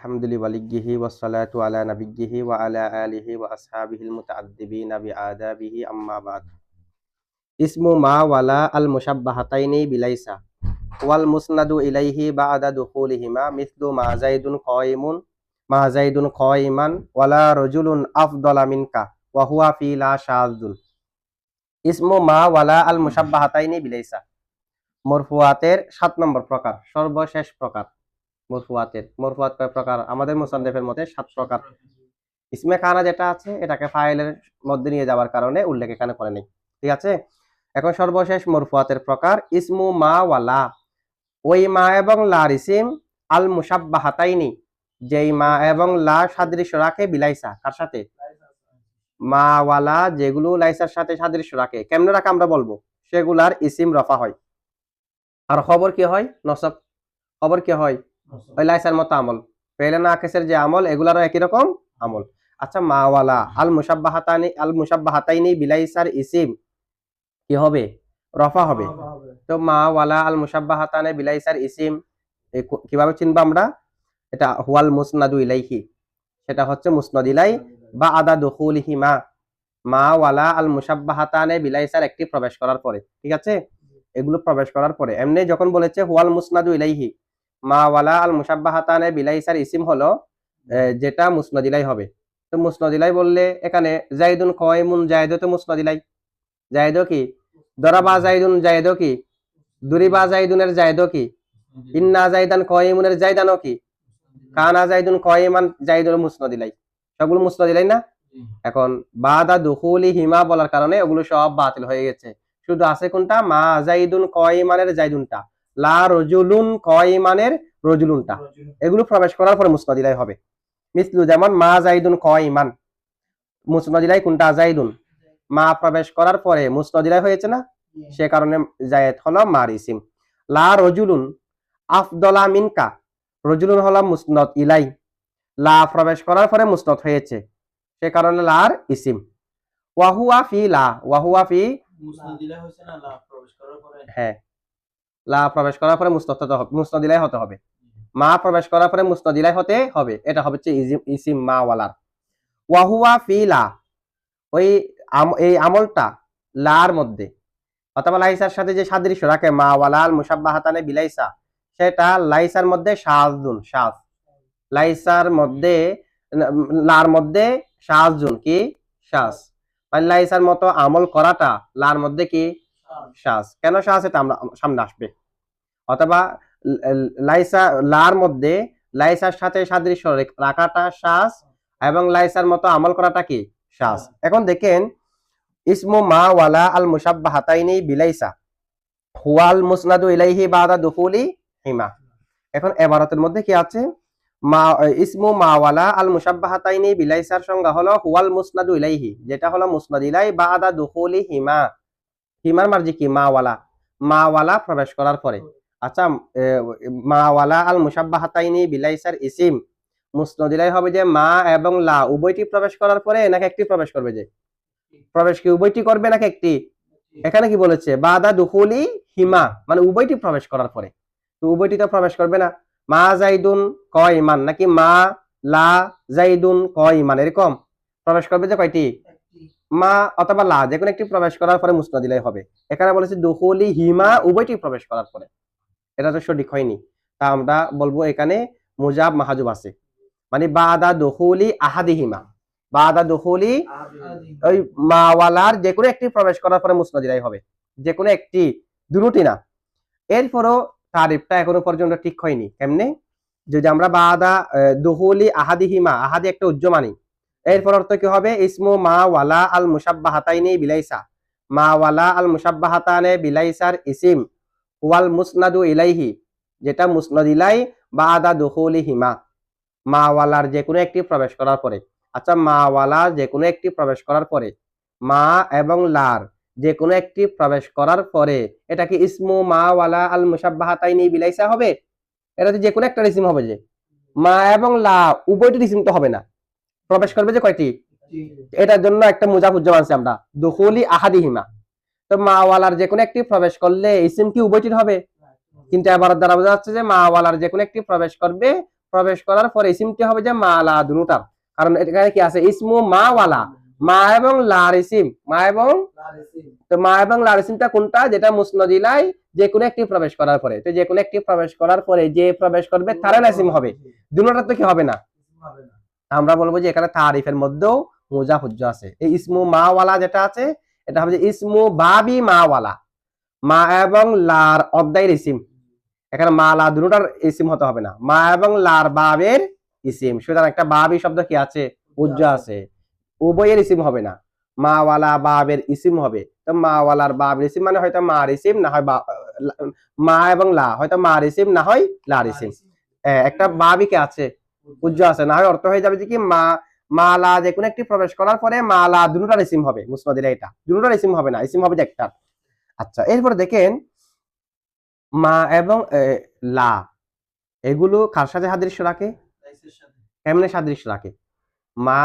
হামদুলিল্লাহি ওয়াসসালাতু আলা নাবিয়্যিহি ওয়া আলা আলিহি ওয়া আসহাবিহিল মুতাআদ্দিবিনা বিআদাবিহি আম্মা বাদ। ইসমু মা ওয়ালা আল মুশাব্বাহাতাইনি বিলাইসা ওয়াল মুসনাদু ইলাইহি বা'দা দুখুলিহিমা মিসলু মা যাইদুন কাইমান ওয়ালা রাজুলুন আফদালা মিনকা ওয়া হুয়া ফি লা শাযুন। ইসমু মা ওয়ালা আল মুশাব্বাহাতাইনি বিলাইসা মরফুয়াতের ৭ নম্বর প্রকার, সর্বশেষ প্রকার। মরফুয়াত কয় প্রকার? আমাদের মুসান্নিফের মতে ৭ প্রকার। ইসমে কানা যেটা আছে এটাকে ফাইলের মধ্যে নিয়ে যাওয়ার কারণে উল্লেখ এখানে করে নেই, ঠিক আছে। এখন সর্বশেষ মরফুয়াতের প্রকার ইসমু মা ওয়ালা, ওই মা এবং লার ইসিম আল মুশাব্বাহাতাইনি, যেই মা এবং লা সাদৃশ্য রাখে বিলাইসা, কার সাথে? মা ওয়ালা যেগুলো লাইসার সাথে সাদৃশ্য রাখে, কেমনে রাখে আমরা বলবো, সেগুলার ইসিম রফা হয় আর খবর কি হয়? নসব। খবর কি হয়? ওই লাইসার মতো আমল, পেলে না কেসের যে আমল এগুলারও একই রকম আমল। আচ্ছা, মাওয়ালা আল মুশাব্বাহাতাইনি বিলাইসার ইসিম কি হবে? রফা হবে। তো মাওয়ালা আল মুশাব্বাহাতানি বিলাইসার ইসিম কিভাবে চিনবো আমরা? এটা হুয়াল মুসনাদু ইলাইহি, সেটা হচ্ছে মুসনাদ ইলাই বা আদা দুখুলিহি মাওয়ালা আল মুশাব্বাহাতানি বিলাইসার একটি প্রবেশ করার পরে, ঠিক আছে। এগুলো প্রবেশ করার পরে এমনি যখন বলেছে হুয়াল মুসনাদু ইলাইহি, মাওয়ালা আল মুশাব্বাহাতানি বিলাইসার ইসিম হলো যেটা মুসনাদ ইলাই হবে। তো মুসনাদ ইলাই বললে এখানে জাইদুন কাইমুন, জাইদ তো মুসনাদ ইলাই। জাইদ কি? দরাবা জাইদুন, জাইদ কি? দুরিবা জাইদুনের জাইদ কি? ইন্না জাইদান কাইমুনের জাইদানও কি? কানা জাইদুন কাইমান, জাইদুল মুসনাদ ইলাই। সবগুলো মুসনাদ ইলাই না? এখন বাদা দুখুলি হিমা বলার কারণে ওগুলো সব বাতিল হয়ে গেছে। শুধু আছে কোনটা? মা জাইদুন কাইমানের জাইদুনটা, লা রজুলুন কাইমানের রজুলুনটা। এগুলো প্রবেশ করার পরে মুসনাদ ইলাই হবে। মিসলু যেমন মা জাইদুন কাইমান, মুসনাদ ইলাই কোনটা? জাইদুন। মা প্রবেশ করার পরে মুসনাদ ইলাই হয়েছে না, সে কারণে জায়েদ হলো মার ইসিম। লা রজুলুন আফদলা মিনকা, রজুলুন হলো মুসনাদ ইলাই, লা প্রবেশ করার পরে মুসনাদ হয়েছে, সে কারণে লার ইসিম। ওয়াহুয়া ফি লা, ওয়াহুয়া ফি, মুসনাদ ইলাই হইছে না, লা প্রবেশ করার পরে, হ্যাঁ, লা প্রবেশ করার পরে মুসনাদ ইলাই হতে হবে। মা প্রবেশ করার পরে মুসনাদ ইলাই হতে হবে, এটা হচ্ছে ইসিম মা ওয়ালার। ওয়াহুয়া ফি লা, ওই এই আমলটা লার মধ্যে অথবা লাইসার সাথে যে সাদৃশ্য রাখে মা ওয়ালা আল মুশাব্বাহাতানি বিলাইসা, সেটা লাইসার মধ্যে শাযুন, শায। লাইসার মধ্যে লার মধ্যে শাযুন কি? শায। মানে লাইসার মতো আমল করাটা লার মধ্যে কি? শায। কেন শায এটা আমরা সামনে আসবে। অথবা লাইসা লার মধ্যে লাইসার সাথে সাদৃশ্য রাখাটা শায এবং লাইসার মতো আমল করাটা কি? শায। এখন দেখেন ইসমু মা ওয়ালা আল মুশাব্বাহাতাইনি বিলাইসা হুয়াল মুসনাদু ইলাইহি বাদা দুখুলি হিমা। এখন ইবারতের মধ্যে কি আছে? মা ইসমু মা ওয়ালা আল মুশাব্বাহাতাইনি বিলাইসার সংজ্ঞা হলো হুয়াল মুসনাদু ইলাইহি, যেটা হলো মুসনাদ ইলাই বাদা দুখুলি হিমা। হিমার মার্জি কি? মা ওয়ালা, মা ওয়ালা প্রবেশ করার পরে। আচ্ছা, মা ওয়ালা আল মুশাব্বাহাতাইনি বিলাইসার ইসিম মুসনাদ ইলাই হবে যে মা এবং লা উভয়টি প্রবেশ করার পরে, নাকি একটি প্রবেশ করবে? যে প্রবেশ কি উভয়টি করবে নাকি একটি? এখানে কি বলেছে? বাদা দুখুলি হিমা, মানে উভয়টি প্রবেশ করার পরে। তো উভয়টি তো প্রবেশ করবে না। মা জাইদুন কাইমান নাকি মা লা জাইদুন কাইমান, এরকম প্রবেশ করবে যে কয়টি? মা অথবা লা, যে কোনো একটি প্রবেশ করার পরে মুসনাদ ইলাই হবে। এখানে বলেছে দুখুলি হিমা, উভয়টি প্রবেশ করার পরে। এটা তো সঠিক হয়নি। তা আমরা বলবো এখানে মুজাব মাহাজুব আছে, মানে বাদা দুখুলি আহাদিহিমা, বাদা দুখুলি ওই মাওয়ালার যে কোনো একটি প্রবেশ করার পরে মুসনাদ ইলাই হবে, যে কোনো একটি, দুটি না। এরপরও তারিফটা এখনো পর্যন্ত ঠিক হয়নি। কেমনে? যদি আমরা বাদা দুখুলি আহাদিহিমা, আহাদি একটা উজ্জমানি, এরপর অর্থ কি হবে? ইসমু মা ওয়ালা আল মুশাব্বাহাতাইনি বিলাইসা, মা ওয়ালা আল মুশাব্বাহাতানে বিলাইসার ইসিম ওয়াল মুসনাদু ইলাইহি, যেটা মুসনাদ ইলাই বাদা দুখুলি হিমা, মা ওয়ালার যে কোনো একটি প্রবেশ করার পরে। আচ্ছা, মা ওয়ালা যে কোনো একটি প্রবেশ করার পরে, মা এবং লার যে কোনো একটি প্রবেশ করার পরে, এটা কি ইসমু মা ওয়ালা আল মুশাব্বাহাতাইনি বিলাইসা হবে? এটা যে কোনো একটা ইসিম হবে, যে মা এবং লা উভয়টির ইসিম তো হবে না, প্রবেশ করবে যে কয়টি? এটার জন্য একটা মুজাব উজ্জাম আছে আমরা, দুখুলি আহাদিহিমা। তো মা ওয়ালার যে কোনো একটি প্রবেশ করলে ইসিম কি উভয়টির হবে? কিন্তু এবার দ্বারা বোঝা যাচ্ছে যে মা ওয়ালার যে কোনো একটি প্রবেশ করবে, প্রবেশ করার পরে ইসিমটি হবে যে মা লা দুটার, কারণ এখানে কি আছে ইসমু মা ওয়ালা, মা এবং লার ইসিম, মা এবং তো মা এবং লার ইসিমটা কোনটা, যেটা মুসনাদ ইলাই যে কোনো একটি প্রবেশ করার পরে, তো যে কোনো একটি প্রবেশ করার পরে যে প্রবেশ করবে তার ইসিম হবে, দুটোটা তো কি হবে না। আমরা বলবো যে এখানে তারিফের মধ্যেও মুজা হুজ্জা আছে। এই ইসমু মা ওয়ালা যেটা আছে এটা হবে যে ইসমু বাবি মা ওয়ালা, মা এবং লার অধ্যায়ের ইসিম, এখানে মা লা দুটার ইসিম হতে হবে না, মা এবং লার বাবের ইসিম, সুতরাং একটা বাবি শব্দ কি আছে হুজ্জা আছে, উভয়ের ইসিম হবে না, মা ওয়ালা বাবের ইসিম হবে। তো মা ওয়ালার বাবের ইসিম মানে হয়তো মার ইসিম না হয় মা এবং লা, হয়তো মার ইসিম না হয় লার ইসিম, একটা বাবি কে আছে হুজ্জা আছে, না হয় অর্থ হয়ে যাবে যে কি মা মা লা যে কোনো একটি প্রবেশ করার পরে মা লা দুটার ইসিম হবে মুসনাদিলা, এটা দুটার ইসিম হবে না, ইসিম হবে যে একটা। আচ্ছা এরপর দেখেন মা এবং লা এগুলো কার সাথে সাদৃশ্য রাখে, কেমনে সাদৃশ্য রাখে, মা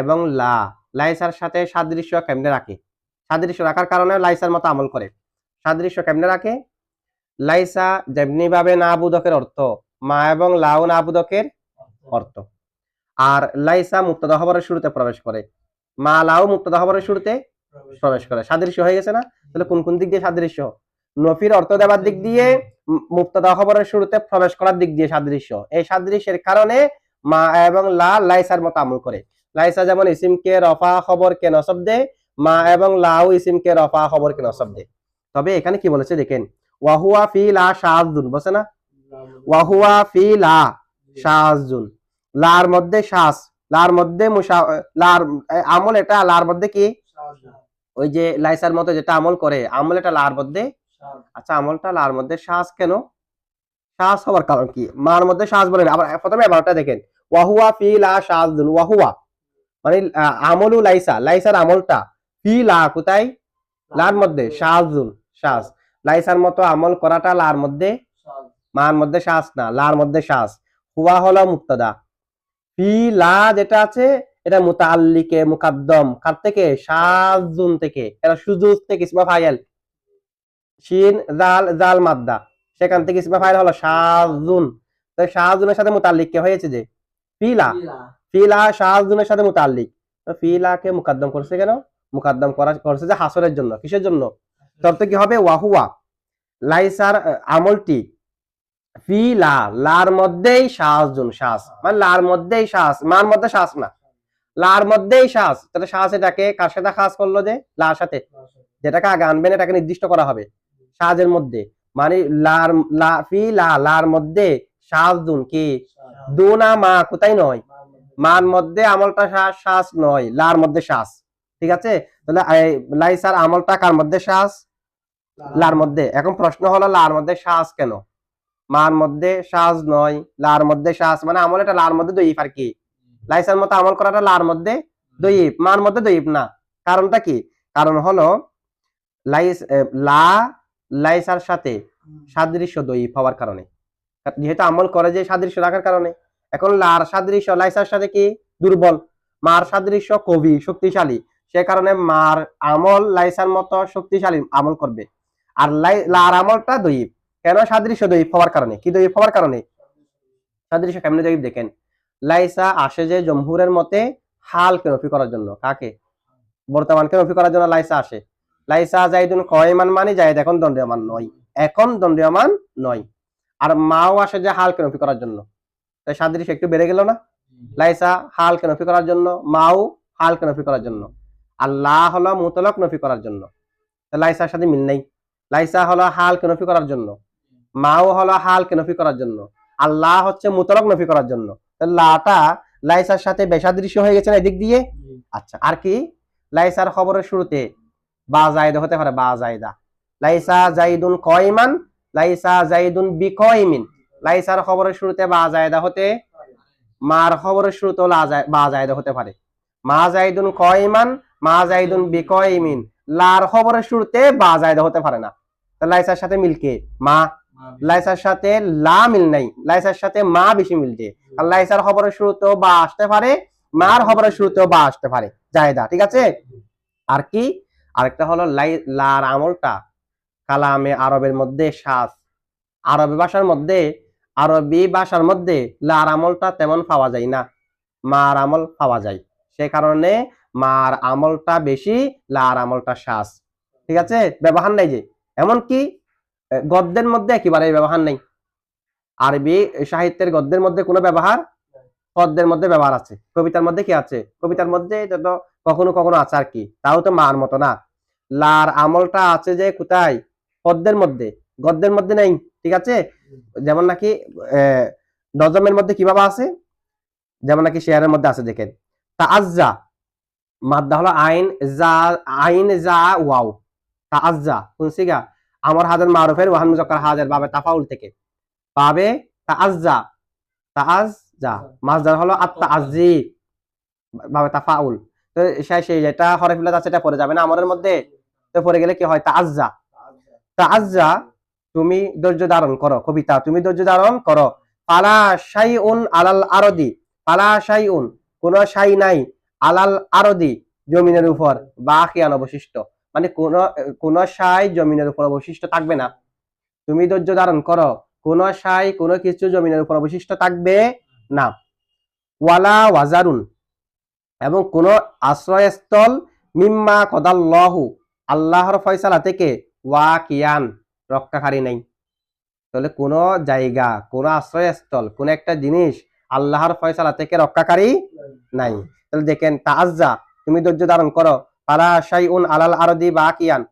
এবং লাইসার সাথে সাদৃশ্য কেমনে রাখে, সাদৃশ্য রাখার কারণে লাইসার মতো আমল করে, সাদৃশ্য কেমনে রাখে, লাইসা যেমনি ভাবে নাবুদকের অর্থ, মা এবং লাউ নাবুদকের অর্থ, আর লাইসা মুক্তদা খবরের শুরুতে প্রবেশ করে, মা লাউ মুক্তদা খবরের শুরুতে প্রবেশ করে, সাদৃশ্য হয়ে গেছে না। তাহলে কোন কোন দিক দিয়ে সাদৃশ্য, নফির অর্থ দেওয়ার দিক দিয়ে, মুক্তদা খবরের শুরুতে প্রবেশ করার দিক দিয়ে সাদৃশ্য, এই সাদৃশ্যের কারণে মা এবং লাইসার মতো আমল করে। লাইসা যেমন ইসিমকে রফা খবর কে নসব দে, মা এবং লাউ ইসিমকে রফা খবর কে নসব দে। তবে এখানে কি বলেছে দেখেন, ওয়াহুয়া ফি লা শাযুন, বসে না, ওয়াহুয়া ফি লা শাযুন, লার মধ্যে শাস, লার মধ্যে লার আমল, এটা লার মধ্যে কি ওই যে লাইসার মতো যেটা আমল করে, আমল এটা লার মধ্যে, আচ্ছা আমলটা লার মধ্যে শাস কেন, শাস হওয়ার কারণ কি, মার মধ্যে শাস বলেন। আবার প্রথমে এবারটা দেখেন, ওয়াহুয়া ফি লা শাযুন, ওয়াহুয়া মানে আমলু লাইসা, লাইসার আমলটা ফি লা কোথায়, লার মধ্যে, শাযুন শাস, লাইসার মতো আমল করাটা লার মধ্যে, মার মধ্যে শাস না, লার মধ্যে শাস। হুয়া হলো মুক্তাদা, ফি লা যেটা আছে এটা মুতাআল্লিকে মুকাদ্দম, কার থেকে, শাযুন থেকে, এটা সুজুজ থেকে ইসমা ফাইল, শিন জাল জাল মাদ্দা, সেখান থেকে ইসমা ফাইল হলো শাযুন, তো শাযুনের সাথে মুতাআল্লিক কে হয়েছে যে ফিলা, ফিলা শাযুনের সাথে মুতাআল্লিক, তো ফিলাকে মুকাদ্দম করছে কেন, মুকাদ্দম করছে যে হাসরের জন্য, কিসের জন্য, শর্ত কি হবে, ওয়াহুয়া লাইসার আমলটি ফি লা লার মধ্যেই শাযুন শাস, মানে লার মধ্যেই শাস, মার মধ্যে শাস না, লার মধ্যেই শাস, তাহলে শাস এটাকে কার সাথে খাস করলো যে লার সাথে, যেটাকে আগে আনবেন এটাকে নির্দিষ্ট করা হবে শাজের মধ্যে, মানে লার লা ফি লা লার মধ্যে শাযুন কি দুনা মা, কোথায় নয়, মার মধ্যে আমলটা শাস নয়, লার মধ্যে শাস, ঠিক আছে। তাহলে লাইসার আমলটা কার মধ্যে শাস, লার মধ্যে। এখন প্রশ্ন হলো লার মধ্যে শাস কেন, মার মধ্যে শাস নয়, লার মধ্যে শাস, মানে আমল এটা লার মধ্যে দইফ আর কি, লাইসার মতো আমল করাটা লার মধ্যে দইফ, মার মধ্যে দইফ না, কারণটা কি, কারণ হলো লা লাইসার সাথে সাদৃশ্য দইফ হওয়ার কারণে, যেহেতু আমল করে যে সাদৃশ্য রাখার কারণে, এখন লার সাদৃশ্য লাইসার সাথে কি দুর্বল, মার সাদৃশ্য কবি শক্তিশালী, সে কারণে মার আমল লাইসার মতো শক্তিশালী আমল করবে, আর লার আমলটা দইফ, কেন, সাদৃশ্য দইফ হওয়ার কারণে, কি দইফ হওয়ার কারণে, সাদৃশ্য কেমনে দইফ দেখেন, লাইসা আসে যে জমহুরের মতে হালকে নফি করার জন্য, কাকে, বর্তমানকে নফি করার জন্য লাইসা আসে, লাইসা জাইদুন কয়মান মানে জায়েদ এখন দণ্ডীয়মান নয়, এখন দণ্ডীয়মান নয়, আর মাও আসে যে হালকে নফি করার জন্য, তাই সাদৃশ্য একটু বেড়ে গেল না, লাইসা হালকে নফি করার জন্য, মাও হালকে নফি করার জন্য, আল্লাহ হলো মুতলক নফি করার জন্য, লাইসার সাথে মিল নেই, লাইসা হলো হালকে নফি করার জন্য, মাও হলো হালকে নফি করার জন্য, আল্লাহ হচ্ছে মুতলক নফি করার জন্য, লাটা লাইসার সাথে বেসাদৃশ্য হয়ে গেছে না এদিক দিয়ে। আচ্ছা আর কি, লাইসার খবরের শুরুতে বা জায়দা হতে পারে, বা জায়দা, লাইসা জাইদুন কয়মান, লাইসা জাইদুন বিকয়মিন, লাইসার খবরের শুরুতে বা জায়দা হতে, মার খবরের শুরুতে বা জায়দা হতে পারে, মা জাইদুন কয়মান, মা জাইদুন বিকয়মিন, লার খবরের শুরুতে বা জায়দা হতে পারে না, লাইসার সাথে মিলকে মা, লাইসার সাথে লা মিল নাই, লাইসার সাথে মা বেশি মিলছে, আর লাইসার খবরের শুরুতেও বা আসতে পারে, মার খবরের শুরুতেও বা আসতে পারে জায়দা, ঠিক আছে। আর কি, আরেকটা হলো লার আমলটা কালামে আরবের মধ্যে শাস, আরবি ভাষার মধ্যে আরবি ভাষার মধ্যে লার আমলটা তেমন পাওয়া যায় না, মার আমল পাওয়া যায়। সে কারণে মার আমলটা বেশি, লার আমলটা শ্বাস। ঠিক আছে, ব্যবহার নাই যে, এমনকি গদ্যের মধ্যে একেবারে ব্যবহার নাই। আরবি সাহিত্যের গদ্যের মধ্যে কোনো ব্যবহার, পদ্যের মধ্যে ব্যবহার আছে, কবিতার মধ্যে কি আছে, কবিতার মধ্যে তো কখনো কখনো আছে আর কি, তাও তো মার মতো না। লার আমলটা আছে যে কোথায়, পদ্যের মধ্যে, গদ্যের মধ্যে নেই। ঠিক আছে, যেমন নাকি নজমের মধ্যে কিভাবে আছে, যেমন নাকি শেয়ারের মধ্যে আছে, দেখেন তাআজ্জা, মাদ্দা হলো আইন যা, আইন যা ওয়াও, তাআজ্জা কোন সিগা, আমর হাজার মারুফের ওয়াহান মুজাক্কার হাজার বাবে তাফাউল থেকে, পাবে তাআজ্জা, তাআজ্জা মাসদার হলো আত-তাআজ্জি ভাবে তাফাউল। তো সেই যেটা হরফ ইল্লাত আছে এটা পড়ে যাবে না আমরের মধ্যে, তো পড়ে গেলে কি হয়, তাআজ্জা। তাআজ্জা তুমি ধৈর্য ধারণ করো, কবিতা তুমি ধৈর্য ধারণ করো। ফালা শাইউন আলাল আরদি, ফালা শাইউন কোন শাই নাই, আলাল আরদি জমিনের উপর, বাকিয়ান অবশিষ্ট, মানে কোন শাই জমিনের উপর অবশিষ্ট থাকবে না। তুমি ধৈর্য ধারণ করো, কোন শাই কোন কিছু জমিনের উপর অবশিষ্ট থাকবে না। ওয়ালা ওয়াজারুন এবং কোন আশ্রয়স্থল, মিম্মা কদাল্লাহু আল্লাহর ফয়সালা থেকে, ওয়াকিয়ান রক্ষাকারী নাই। তাহলে কোন জায়গা, কোন আশ্রয়স্থল, কোন একটা জিনিস আল্লাহর ফয়সালা থেকে রক্ষাকারী নাই। তাহলে দেখেন তাআজ্জা তুমি ধৈর্য ধারণ করো, ফালা শাইউন আলাল আরদি বাকিয়ান,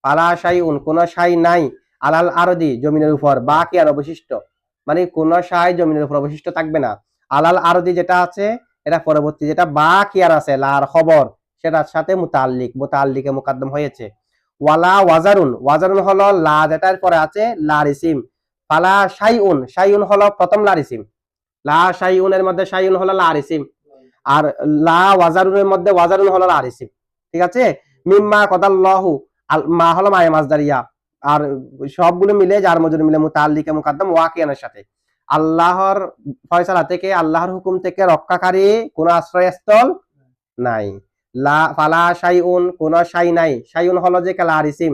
ফালা শাইউন কোন শাই নাই, আলাল আরদি জমিনের উপর, বাকিয়ান অবশিষ্ট, মানে কোন শাই জমিনের উপর অবশিষ্ট থাকবে না। আলাল আরদি যেটা আছে এটা পরবর্তী, যেটা বাকিয়ার আছে লার খবর, সেটার সাথে মুতাআল্লিক, মুতাআল্লিকে মুকাদ্দাম হয়েছে। ওয়ালা ওয়াজারুন, ওয়াজারুন হলো লা যেটার পরে আছে লার ইসিম। ফালা শাইউন, শাইউন হলো প্রথম লার ইসিম, লা শাইউনের মধ্যে শাইউন হলো লার ইসিম, আর লা ওয়াজারুনের মধ্যে ওয়াজারুন হলো লার ইসিম। ঠিক আছে, মিম্মা কদাল্লাহু, মা হলো মায়ে মাসদারিয়া, আর সবগুলো মিলে যার মজুর মিলে মুতাআল্লিকে মুকাদ্দাম ওয়াকিয়ানের সাথে। আল্লাহর ফয়সালা থেকে, আল্লাহর হুকুম থেকে রক্ষাকারী কোন আশ্রয়স্থল নাই। লা ফালা শাইউন কোন শাই নাই, শাইউন হলো যে লার ইসিম,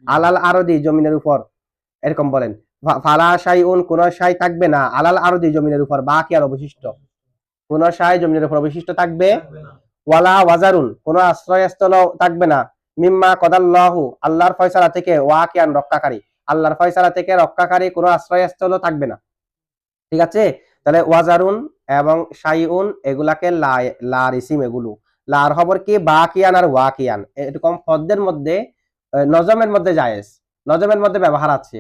আলাল আরদি জমিনের উপর, এরকম বলেন। ফালা শাইউন কোন শাই থাকবে না, আলাল আরদি জমিনের উপর, বাকি আর অবশিষ্ট, কোন শাই জমিনের উপর অবশিষ্ট থাকবে। ওয়ালা ওয়াজারুন কোন আশ্রয়স্থল থাকবে না, মিম্মা কদাল্লাহু আল্লাহর ফয়সালা থেকে, ওয়াকিয়ান রক্ষাকারী, আল্লাহর ফয়সালা থেকে রক্ষাকারী কোন আশ্রয়স্থল থাকবে না। ঠিক আছে, তাহলে ওয়াজারুন এবং শাইউন এগুলাকে লার ইসিম, এগুলো লার খবর কি বাকিয়ান আর ওয়াকিয়ান, এরকম পদ্যের মধ্যে, নজমের মধ্যে জায়েজ, নজমের মধ্যে ব্যবহার আছে,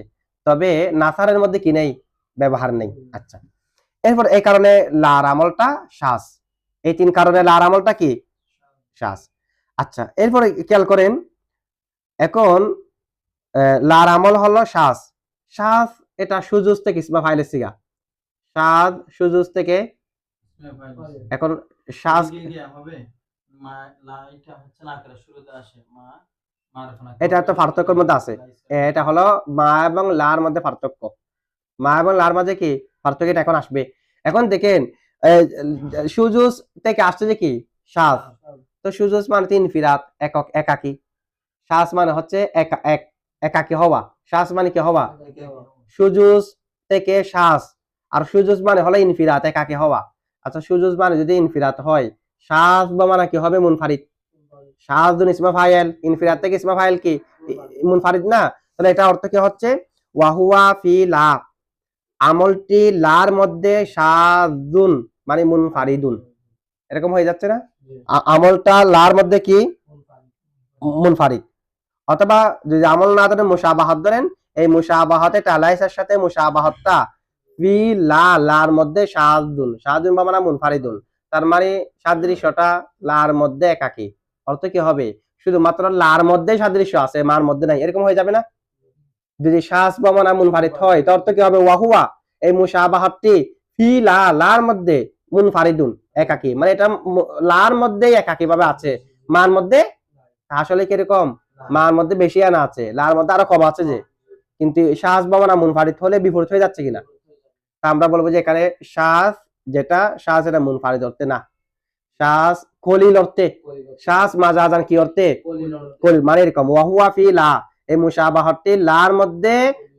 তবে নাসারের মধ্যে কি নেই, ব্যবহার নেই। আচ্ছা, এরপর এই কারণে লার আমলটা শ্বাস, এই তিন কারণে লার আমলটা কি শ্বাস। আচ্ছা, এরপরে খেয়াল করেন, এখন লার আমল হলো শ্বাস, শ্বাস এটা সুজুজ থেকে ইসমা ফাইলের সিগা, শ্বাস সুজুজ থেকে, এখন শ্বাস এটা তো পার্থক্যের মধ্যে আছে, এটা হলো মা এবং লার মধ্যে পার্থক্য, মা এবং লার মাঝে কি পার্থক্য, এটা এখন আসবে। এখন দেখেন সুজুজ থেকে আসছে যে কি শ্বাস, তো সুজুজ মানে তিন ফিরাত, একক একাকী, শ্বাস মানে হচ্ছে একাকী হওয়া, শ্বাস মানে কি হওয়া, সুজুজ থেকে শ্বাস, আর সুজুজ মানে হলো ইনফিরাত, একাকী হওয়া। আচ্ছা, সুজুজ মানে যদি ইনফিরাত হয়, শ্বাস বা মানে কি হবে, মুনফারিদ, শ্বাস দুন ইসমা ফাইল, ইনফিরাত থেকে ইসমা ফাইল কি মুনফারিদ না, তাহলে এটা অর্থ কি হচ্ছে, ওয়াহুয়া ফি লা, আমলটি লার মধ্যে, শাযুন মানে মুনফারিদুন, এরকম হয়ে যাচ্ছে না, আমলটা লার মধ্যে কি মুনফারিদ। অথবা যদি আমল না ধরেন, মুশাবাহাত ধরেন, এই মুশাবাহাতে টালাইসের সাথে মুশাবাহাতটা ফি লা, লার মধ্যে শাযুন, শাযুন বা মানে মুনফারিদুন, তার মানে সাদৃশ্যটা লার মধ্যে একাকী, অর্থ কি হবে, শুধুমাত্র লার মধ্যে সাদৃশ্য আছে, মার মধ্যে নাই, এরকম হয়ে যাবে না। যদি শাস বা মানে মুনফারিদ হয়, তার অর্থ কি হবে, ওয়াহুয়া এই মুশাবাহাতটি ফি লা, লার মধ্যে, মুনফারিদুন একাকী, মানে এটা লার মধ্যে একাকী ভাবে আছে, মার মধ্যে আসলে কিরকম, মার মধ্যে বেশি আনা আছে, লার মধ্যে আরো কম আছে যে, কিন্তু শ্বাস বা মানে মুনফারিদ হলে বিপরীত হয়ে যাচ্ছে কিনা, তা আমরা বলবো যে এখানে শ্বাস যেটা, শ্বাস এটা মুনফারিদ অর্থে না, শ্বাস কলিল অর্থে, শ্বাস মাজাজান কি অর্থে, কলিল, মানে এরকম ওয়াহুয়া ফি লা, এই মুশাবাহাতটি লার মধ্যে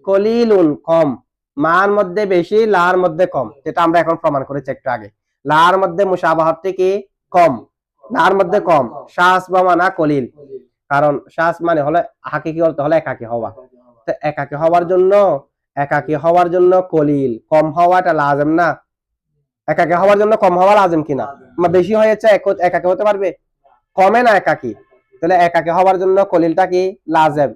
কলিলুন কম, মার মধ্যে বেশি, লার মধ্যে কম, যেটা আমরা এখন প্রমাণ করেছি একটু আগে। লার মধ্যে মুশাবাহাত থেকে কম, লার মধ্যে কম। শাস বা মানা কলিল, কারণ শাস মানে হলো হাকিকি অর্থ হলো একাকী হওয়া। তো একাকী হওয়ার জন্য কলিল, কম হওয়াটা লাজেম না? একাকী হওয়ার জন্য কম হওয়া লাজেম কিনা? বেশি হয়েছে একাকী হতে পারবে? কমে না একাকী, তাহলে একাকী হওয়ার জন্য কলিলটা কি? লাজেম।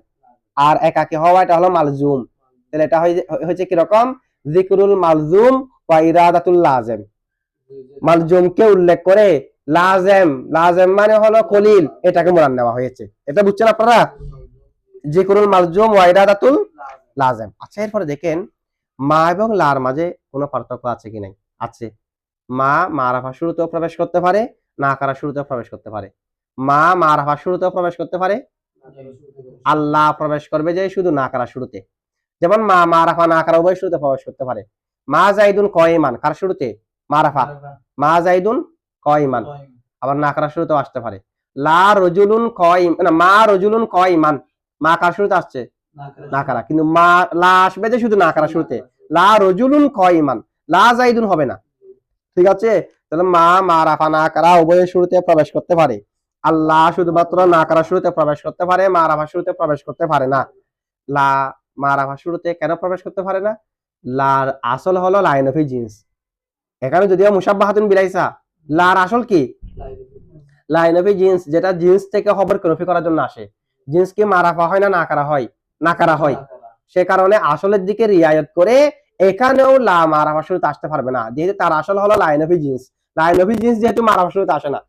আর একাকী হওয়া এটা হলো মালজুম। তাহলে এটা হয়েছে কিরকম? যিকরুল মালজুম ওয়া ইরাদাতুল লাজেম। মালজুমকে উল্লেখ করে লাজেম, লাজেম মানে হলো কলিল, এটাকে মুরাদ নেওয়া হয়েছে। এটা বুঝছেন আপনারা? যিকরুল মালজুম ওয়া ইরাদাতুল লাজেম। আচ্ছা, এরপরে দেখেন মা এবং লার মাঝে কোনো পার্থক্য আছে কি নাই? আছে। মা মারাফা শুরুতেও প্রবেশ করতে পারে, নাকারা শুরুতেও প্রবেশ করতে পারে। মা মারাফা শুরুতেও প্রবেশ করতে পারে, আল্লাহ প্রবেশ করবে যে শুধু নাকারা শুরুতে। যেমন মা মারাফা নাকারা উভয় শুরুতে প্রবেশ করতে পারে। মা জাইদুন কয়মান, কার শুরুতে? মারাফা। মা জাইদুন কয়মান, আবার নাকারা শুরুতেও আসতে পারে। লা রজুলুন কয়ম, না মা রজুলুন কয়মান, মা কার শুরুতে আসছে? নাকারা। কিন্তু মা লা আসবে যে শুধু নাকারা শুরুতে। লা রজুলুন কয়মান, লা জাইদুন হবে না। ঠিক আছে? তাহলে মা মারাফা নাকারা উভয়ের শুরুতে প্রবেশ করতে পারে। আল্লাহ শুধুমাত্র নাকারা শুরুতে প্রবেশ করতে পারে, মারাফা শুরুতে প্রবেশ করতে পারে না। লা মারাফা শুরুতে কেন প্রবেশ করতে পারে না? লার আসল হলো লাইন অফ জিন্স। এখানে যদিও মুশাব্বাহাতুন বিলাইসা, লার আসল কি? লাইন অফ জিন্স, যেটা জিন্স থেকে খবর কপি করার জন্য আসে। জিন্স কি মারাফা হয় না নাকারা হয়? নাকারা হয়। সে কারণে আসলের দিকে রিয়ায়ত করে এখানেও লা মারাফা শুরুতে আসতে পারবে না, যেহেতু তার আসল হলো line of jeans. Line of jeans যেহেতু মারাফা শুরুতে আসে না,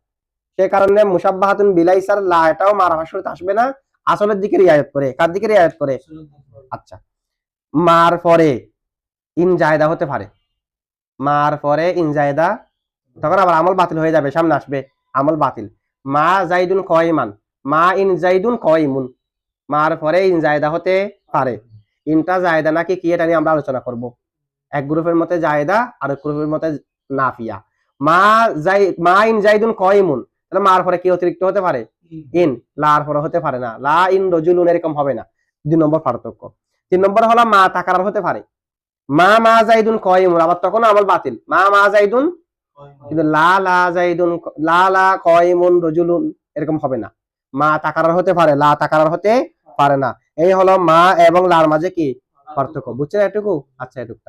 সে কারণে মুশাব্বাহাতুন বিলাইসার লা এটাও মারাফা শুরুতে আসবে না, আসলের দিকে রিয়ায়ত করে। কার দিকে রিয়ায়ত করে? আচ্ছা, মার পরে ইন জায়দা হতে পারে। মার পরে ইন জায়দা, তখন আবার আমল বাতিল হয়ে যাবে, সামনে আসবে আমল বাতিল। মা জাইদুন কয়মান, মা ইন জাইদুন কয়মুন, মার পরে ইন জায়দা হতে পারে। ইনটা জায়দা নাকি কি এটা নিয়ে আমরা আলোচনা করব। এক গ্রুপের মতে জায়দা, আর এক গ্রুপের মতে নাফিয়া। মা ইন জাইদুন কয়মুন, তাহলে মার পরে কি অতিরিক্ত হতে পারে? ইন। লার পরে হতে পারে না। লা ইন রজুলুন এরকম হবে না। 2 নম্বর পার্থক্য। 3 নম্বর হলো মা তাকারার হতে পারে। মা জাইদুন কয়মুন, আবার তখন আমল বাতিল। মা জাইদুন, কিন্তু লা লা কয়মুন রজুলুন এরকম হবে না। মা তাকারার হতে পারে, লা তাকারার হতে পারে না। এই হলো মা এবং লার মাঝে কি পার্থক্য। বুঝছেন এটুকু? আচ্ছা, এটুকু।